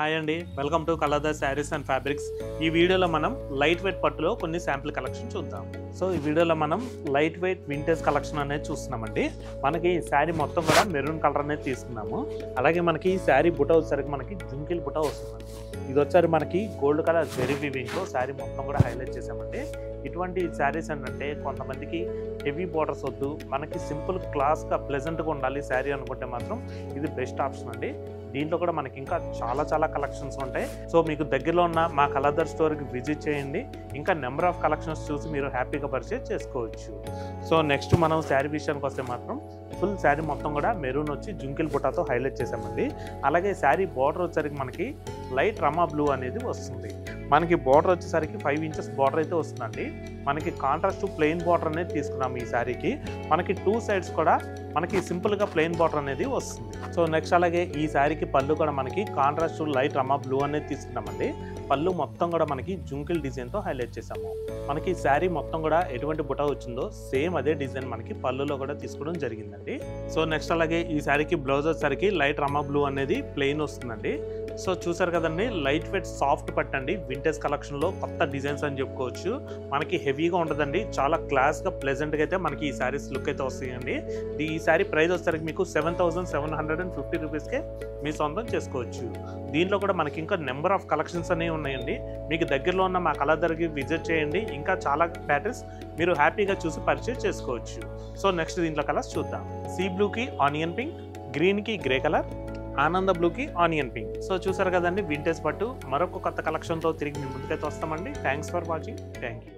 Hi అండి, welcome to colours saris and fabrics. ఈ వీడియోలో మనం లైట్ వెయిట్ పట్టులో కొన్ని శాంపిల్ కలెక్షన్ చూద్దాం. సో ఈ వీడియోలో మనం లైట్ వెయిట్ వింటేజ్ కలెక్షన్ అనేది చూస్తున్నామండి. మనకి ఈ శారీ మొత్తం కూడా మెరూన్ కలర్ అనేది తీసుకున్నాము. అలాగే మనకి ఈ శారీ బుట్ట వచ్చేసరికి మనకి జుంకిల్ బుట్ట వస్తుందండి. ఇది వచ్చారు మనకి గోల్డ్ కలర్ జెరీ వీవింగ్తో శారీ మొత్తం కూడా హైలైట్ చేసామండి. ఇటువంటి శారీస్ ఏంటంటే కొంతమందికి హెవీ బార్డర్స్ వద్దు, మనకి సింపుల్ క్లాస్గా ప్లెజెంట్గా ఉండాలి శారీ అనుకుంటే మాత్రం ఇది బెస్ట్ ఆప్షన్ అండి. దీంట్లో కూడా మనకి ఇంకా చాలా కలెక్షన్స్ ఉంటాయి. సో మీకు దగ్గరలో ఉన్న మా కలర్ స్టోర్కి విజిట్ చేయండి. ఇంకా నెంబర్ ఆఫ్ కలెక్షన్స్ చూసి మీరు హ్యాపీగా పర్చేజ్ చేసుకోవచ్చు. సో నెక్స్ట్ మనం శారీ విషయానికి వస్తే మాత్రం ఫుల్ శారీ మొత్తం కూడా మెరూన్ వచ్చి జుంకిల్ బుట్టాతో హైలైట్ చేసామండి. అలాగే శారీ బార్డర్ వచ్చేసరికి మనకి లైట్ రమా బ్లూ అనేది వస్తుంది. మనకి బార్డర్ వచ్చేసరికి 5 ఇంచెస్ బార్డర్ అయితే వస్తుందండి. మనకి కాంట్రాస్ట్ ప్లెయిన్ బార్డర్ అనేది తీసుకున్నాము ఈ శారీకి. మనకి 2 సైడ్స్ కూడా మనకి సింపుల్గా ప్లెయిన్ బార్డర్ అనేది వస్తుంది. సో నెక్స్ట్ అలాగే ఈ శారీకి పళ్ళు కూడా మనకి కాంట్రాస్ట్ లైట్ రమా బ్లూ అనేది తీసుకున్నామండి. పళ్ళు మొత్తం కూడా మనకి జుంకిల్ డిజైన్తో హైలైట్ చేసాము. మనకి శారీ మొత్తం కూడా ఎటువంటి బుట్ట వచ్చిందో సేమ్ అదే డిజైన్ మనకి పళ్ళులో కూడా తీసుకోవడం జరిగిందండి. సో నెక్స్ట్ అలాగే ఈ శారీకి బ్లౌజ్ వచ్చేసరికి లైట్ రమా బ్లూ అనేది ప్లెయిన్ వస్తుందండి. సో చూసారు కదండి, లైట్ వెయిట్ సాఫ్ట్ పట్టండి. వింటేజ్ కలెక్షన్లో కొత్త డిజైన్స్ అని చెప్పుకోవచ్చు. మనకి హెవీగా ఉండదండి, చాలా క్లాస్గా ప్లెజెంట్గా అయితే మనకి ఈ శారీస్ లుక్ అయితే వస్తాయండి. ఈ శారీ ప్రైస్ వచ్చేసరికి మీకు 7,750 రూపీస్కే మీ సొంతం చేసుకోవచ్చు. దీంట్లో కూడా మనకి ఇంకా నెంబర్ ఆఫ్ కలెక్షన్స్ అనేవి ఉన్నాయండి. మీకు దగ్గరలో ఉన్న మా కలర్ దగ్గరికి విజిట్ చేయండి. ఇంకా చాలా ప్యాటర్న్స్ మీరు హ్యాపీగా చూసి పర్చేజ్ చేసుకోవచ్చు. సో నెక్స్ట్ దీంట్లో కలర్స్ చూద్దాం. సీ బ్లూకి ఆనియన్ పింక్, గ్రీన్కి గ్రే కలర్, ఆనంద బ్లూకి ఆనియన్ పింక్. సో చూసారు కదండి, వింటేజ్ పట్టు మరొక కొత్త కలెక్షన్తో తిరిగి మీ ముందుకైతే వస్తామండి. Thanks for watching. Thank you.